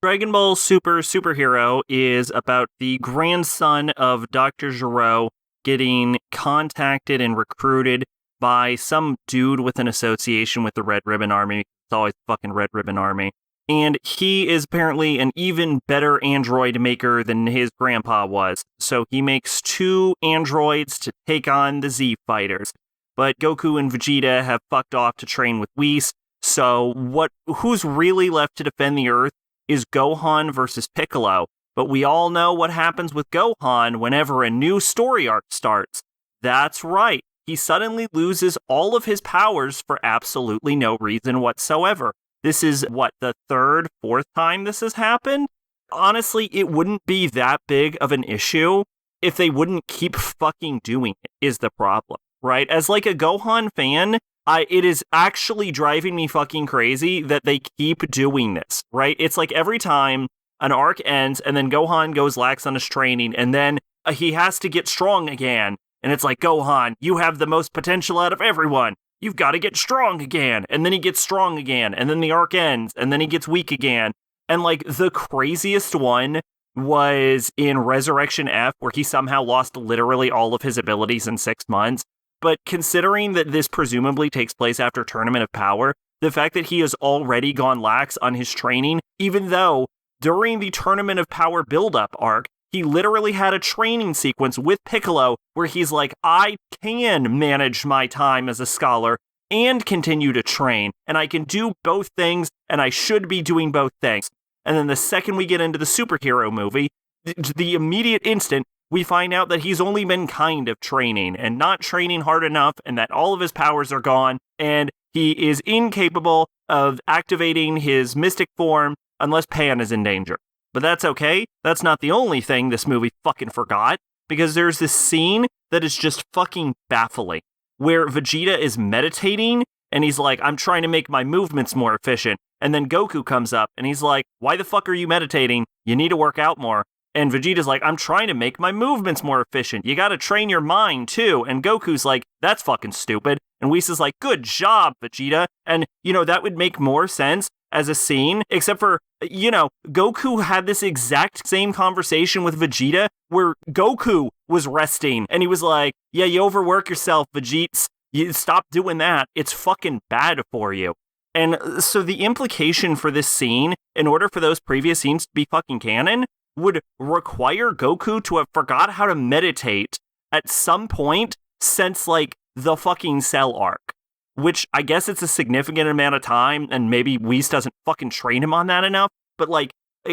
Dragon Ball Super Superhero is about the grandson of Dr. Gero getting contacted and recruited by some dude with an association with the Red Ribbon Army. It's always fucking Red Ribbon Army. And he is apparently an even better android maker than his grandpa was. So he makes 2 androids to take on the Z fighters. But Goku and Vegeta have fucked off to train with Whis. So who's really left to defend the Earth is Gohan versus Piccolo. But we all know what happens with Gohan whenever a new story arc starts. That's right. He suddenly loses all of his powers for absolutely no reason whatsoever. This is, the 3rd, 4th time this has happened? Honestly, it wouldn't be that big of an issue if they wouldn't keep fucking doing it, is the problem, right? As like a Gohan fan, it is actually driving me fucking crazy that they keep doing this, right? It's like every time an arc ends and then Gohan goes lax on his training and then he has to get strong again. And it's like, Gohan, you have the most potential out of everyone. You've got to get strong again. And then he gets strong again. And then the arc ends. And then he gets weak again. And like the craziest one was in Resurrection F, where he somehow lost literally all of his abilities in 6 months. But considering that this presumably takes place after Tournament of Power, the fact that he has already gone lax on his training, even though during the Tournament of Power build-up arc, he literally had a training sequence with Piccolo where he's like, I can manage my time as a scholar and continue to train, and I can do both things, and I should be doing both things. And then the second we get into the superhero movie, the immediate instant, we find out that he's only been kind of training and not training hard enough, and that all of his powers are gone, and he is incapable of activating his mystic form unless Pan is in danger. But that's okay. That's not the only thing this movie fucking forgot, because there's this scene that is just fucking baffling, where Vegeta is meditating, and he's like, I'm trying to make my movements more efficient. And then Goku comes up, and he's like, why the fuck are you meditating? You need to work out more. And Vegeta's like, I'm trying to make my movements more efficient. You gotta train your mind, too. And Goku's like, that's fucking stupid. And Whis is like, good job, Vegeta. And, that would make more sense as a scene, except for, Goku had this exact same conversation with Vegeta where Goku was resting and he was like, yeah, you overwork yourself, Vegeta. You stop doing that. It's fucking bad for you. And so the implication for this scene, in order for those previous scenes to be fucking canon, would require Goku to have forgot how to meditate at some point since, like, the fucking Cell arc. Which I guess it's a significant amount of time, and maybe Whis doesn't fucking train him on that enough, but like,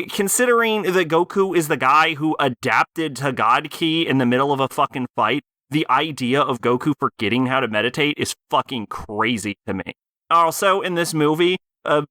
considering that Goku is the guy who adapted to God Ki in the middle of a fucking fight, the idea of Goku forgetting how to meditate is fucking crazy to me. Also, in this movie,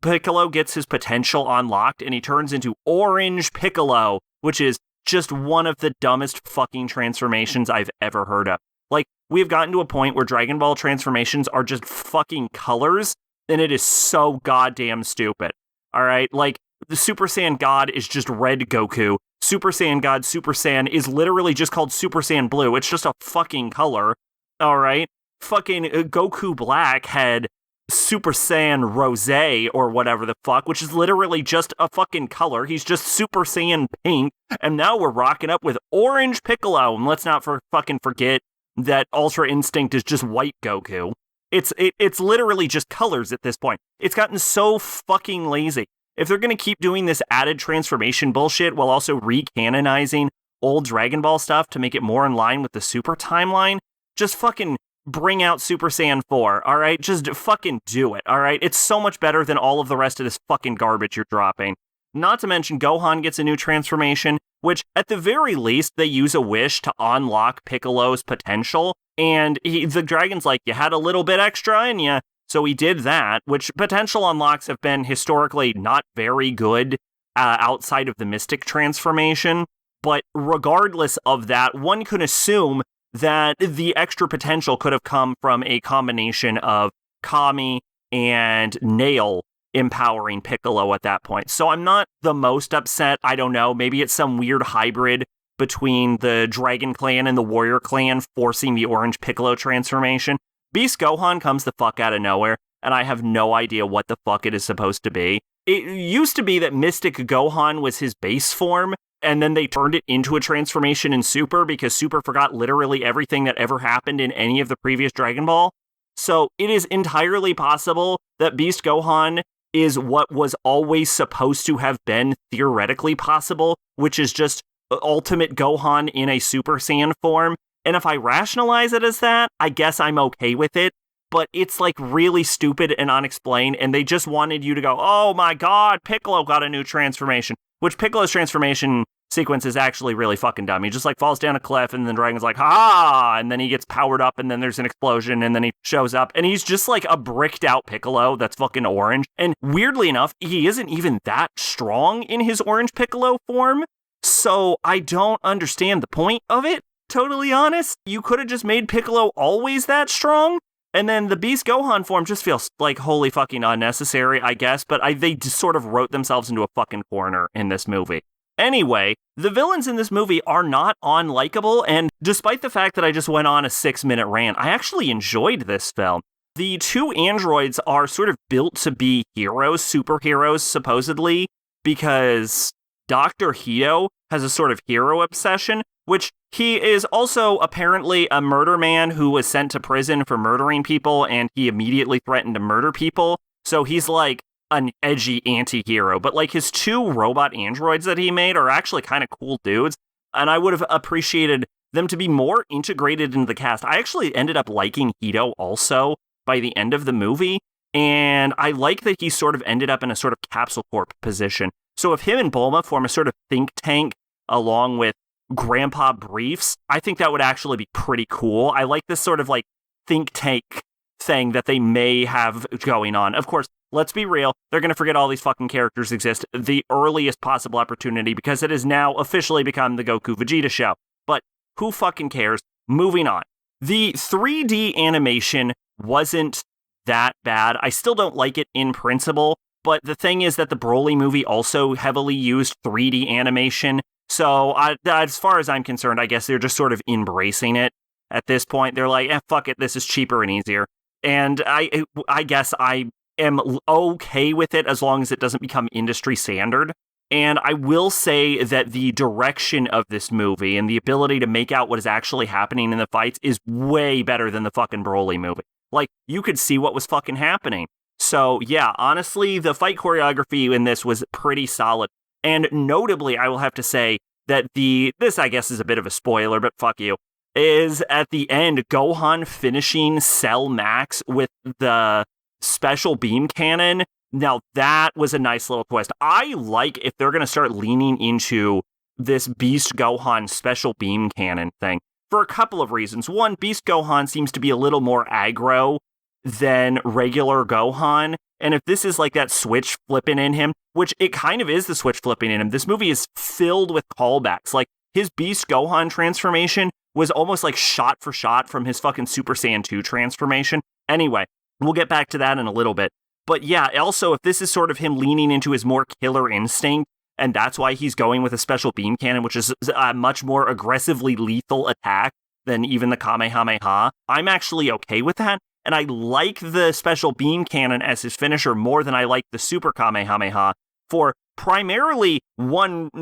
Piccolo gets his potential unlocked, and he turns into Orange Piccolo, which is just one of the dumbest fucking transformations I've ever heard of. Like, we have gotten to a point where Dragon Ball transformations are just fucking colors, and it is so goddamn stupid. Alright? Like, the Super Saiyan God is just red Goku. Super Saiyan God Super Saiyan is literally just called Super Saiyan Blue. It's just a fucking color. Alright? Fucking Goku Black had Super Saiyan Rosé, or whatever the fuck, which is literally just a fucking color. He's just Super Saiyan Pink, and now we're rocking up with Orange Piccolo, and let's not fucking forget that Ultra Instinct is just white Goku. It's literally just colors at this point. It's gotten so fucking lazy. If they're going to keep doing this added transformation bullshit while also recanonizing old Dragon Ball stuff to make it more in line with the Super timeline, just fucking bring out Super Saiyan 4, alright? Just fucking do it, alright? It's so much better than all of the rest of this fucking garbage you're dropping. Not to mention, Gohan gets a new transformation, which, at the very least, they use a wish to unlock Piccolo's potential, and the dragon's like, you had a little bit extra in you, so he did that, which potential unlocks have been historically not very good outside of the Mystic transformation, but regardless of that, one could assume that the extra potential could have come from a combination of Kami and Nail empowering Piccolo at that point. So I'm not the most upset. I don't know. Maybe it's some weird hybrid between the Dragon Clan and the Warrior Clan forcing the Orange Piccolo transformation. Beast Gohan comes the fuck out of nowhere, and I have no idea what the fuck it is supposed to be. it used to be that Mystic Gohan was his base form, and then they turned it into a transformation in Super because Super forgot literally everything that ever happened in any of the previous Dragon Ball. So it is entirely possible that Beast Gohan is what was always supposed to have been theoretically possible, which is just Ultimate Gohan in a Super Saiyan form. And if I rationalize it as that, I guess I'm okay with it. But it's like really stupid and unexplained, and they just wanted you to go, oh my god, Piccolo got a new transformation, which Piccolo's transformation sequence is actually really fucking dumb. He just like falls down a cliff, and then Dragon's like, ha, and then he gets powered up, and then there's an explosion, and then he shows up, and he's just like a bricked out Piccolo that's fucking orange. And weirdly enough, he isn't even that strong in his orange Piccolo form, so I don't understand the point of it, totally honest. You could have just made Piccolo always that strong. And then the Beast Gohan form just feels like wholly fucking unnecessary, I guess, but they just sort of wrote themselves into a fucking corner in this movie. Anyway, the villains in this movie are not unlikable, and despite the fact that I just went on a 6-minute rant, I actually enjoyed this film. The two androids are sort of built to be heroes, superheroes, supposedly, because Dr. Hito has a sort of hero obsession, which he is also apparently a murder man who was sent to prison for murdering people, and he immediately threatened to murder people. So he's like an edgy anti-hero, but like his two robot androids that he made are actually kind of cool dudes, and I would have appreciated them to be more integrated into the cast. I actually ended up liking Hito also by the end of the movie, and I like that he sort of ended up in a sort of Capsule Corp position. So if him and Bulma form a sort of think tank along with Grandpa Briefs, I think that would actually be pretty cool. I like this sort of like think tank thing that they may have going on. Of course, let's be real, they're going to forget all these fucking characters exist the earliest possible opportunity because it has now officially become the Goku Vegeta show. But who fucking cares? Moving on. The 3D animation wasn't that bad. I still don't like it in principle, but the thing is that the Broly movie also heavily used 3D animation. So as far as I'm concerned, I guess they're just sort of embracing it at this point. They're like, fuck it, this is cheaper and easier. And I guess I am okay with it as long as it doesn't become industry standard. And I will say that the direction of this movie and the ability to make out what is actually happening in the fights is way better than the fucking Broly movie. Like, you could see what was fucking happening. So yeah, honestly, the fight choreography in this was pretty solid. And notably, I will have to say that this I guess is a bit of a spoiler, but fuck you, is at the end, Gohan finishing Cell Max with the special beam cannon. Now that was a nice little twist. I like if they're going to start leaning into this Beast Gohan special beam cannon thing for a couple of reasons. One, Beast Gohan seems to be a little more aggro than regular Gohan. And if this is like that switch flipping in him, which it kind of is the switch flipping in him, this movie is filled with callbacks. Like his Beast Gohan transformation was almost like shot for shot from his fucking Super Saiyan 2 transformation. Anyway, we'll get back to that in a little bit. But yeah, also if this is sort of him leaning into his more killer instinct, and that's why he's going with a special beam cannon, which is a much more aggressively lethal attack than even the Kamehameha, I'm actually okay with that. And I like the special beam cannon as his finisher more than I like the Super Kamehameha for primarily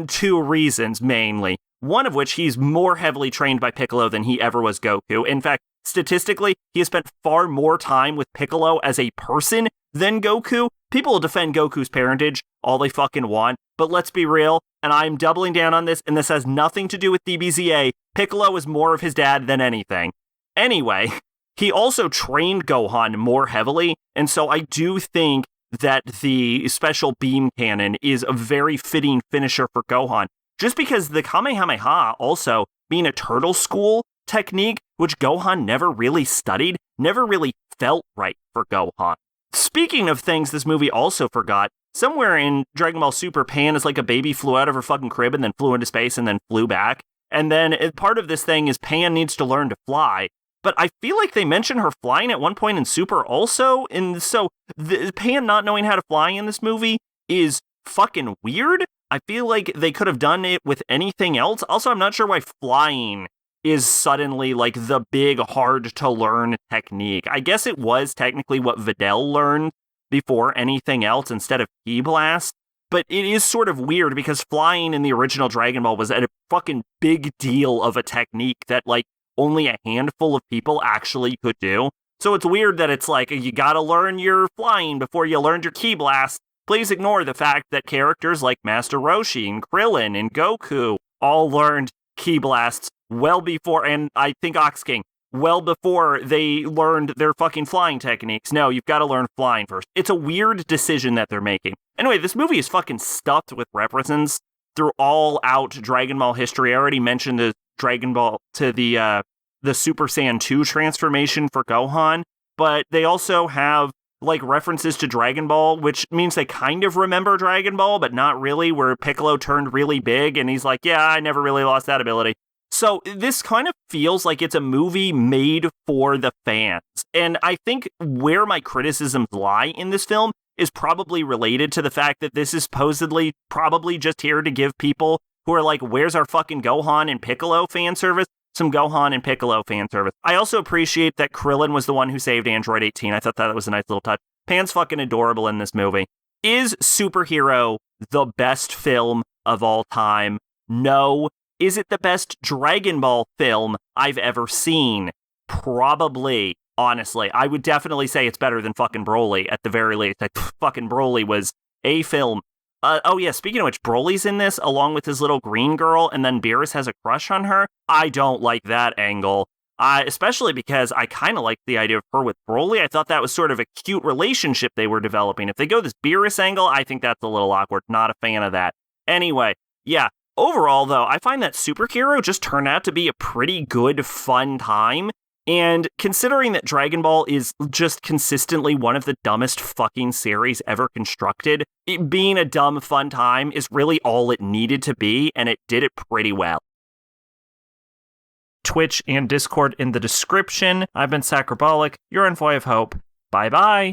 two reasons, mainly. One of which, he's more heavily trained by Piccolo than he ever was Goku. In fact, statistically, he has spent far more time with Piccolo as a person than Goku. People will defend Goku's parentage all they fucking want, but let's be real, and I'm doubling down on this, and this has nothing to do with DBZA. Piccolo is more of his dad than anything. Anyway, he also trained Gohan more heavily, and so I do think that the special beam cannon is a very fitting finisher for Gohan. Just because the Kamehameha also being a turtle school technique, which Gohan never really studied, never really felt right for Gohan. Speaking of things this movie also forgot, somewhere in Dragon Ball Super, Pan is like a baby flew out of her fucking crib and then flew into space and then flew back. And then part of this thing is Pan needs to learn to fly. But I feel like they mention her flying at one point in Super also. And so Pan not knowing how to fly in this movie is fucking weird. I feel like they could have done it with anything else. Also, I'm not sure why flying is suddenly like the big hard to learn technique. I guess it was technically what Videl learned before anything else instead of Ki Blast. But it is sort of weird because flying in the original Dragon Ball was a fucking big deal of a technique that, like, only a handful of people actually could do. So it's weird that it's like, you gotta learn your flying before you learned your Ki Blast. Please ignore the fact that characters like Master Roshi and Krillin and Goku all learned Ki Blasts well before, and I think Ox King, well before they learned their fucking flying techniques. No, you've got to learn flying first. It's a weird decision that they're making. Anyway, this movie is fucking stuffed with references through all out Dragon Ball history. I already mentioned the Dragon Ball to the Super Saiyan 2 transformation for Gohan, but they also have like references to Dragon Ball, which means they kind of remember Dragon Ball, but not really, where Piccolo turned really big and he's like, yeah, I never really lost that ability. So this kind of feels like it's a movie made for the fans. And I think where my criticisms lie in this film is probably related to the fact that this is supposedly probably just here to give people who are like, where's our fucking Gohan and Piccolo fan service? Some Gohan and Piccolo fan service. I also appreciate that Krillin was the one who saved Android 18. I thought that was a nice little touch. Pan's fucking adorable in this movie. Is Superhero the best film of all time? No. Is it the best Dragon Ball film I've ever seen? Probably. Honestly, I would definitely say it's better than fucking Broly at the very least. Like, fucking Broly was a film. Oh yeah, speaking of which, Broly's in this along with his little green girl, and then Beerus has a crush on her. I don't like that angle. Especially because I kind of like the idea of her with Broly. I thought that was sort of a cute relationship they were developing. If they go this Beerus angle, I think that's a little awkward. Not a fan of that. Anyway, yeah. Overall, though, I find that Superhero just turned out to be a pretty good, fun time. And considering that Dragon Ball is just consistently one of the dumbest fucking series ever constructed, it being a dumb, fun time is really all it needed to be, and it did it pretty well. Twitch and Discord in the description. I've been Sacrobolic, your envoy of hope. Bye-bye.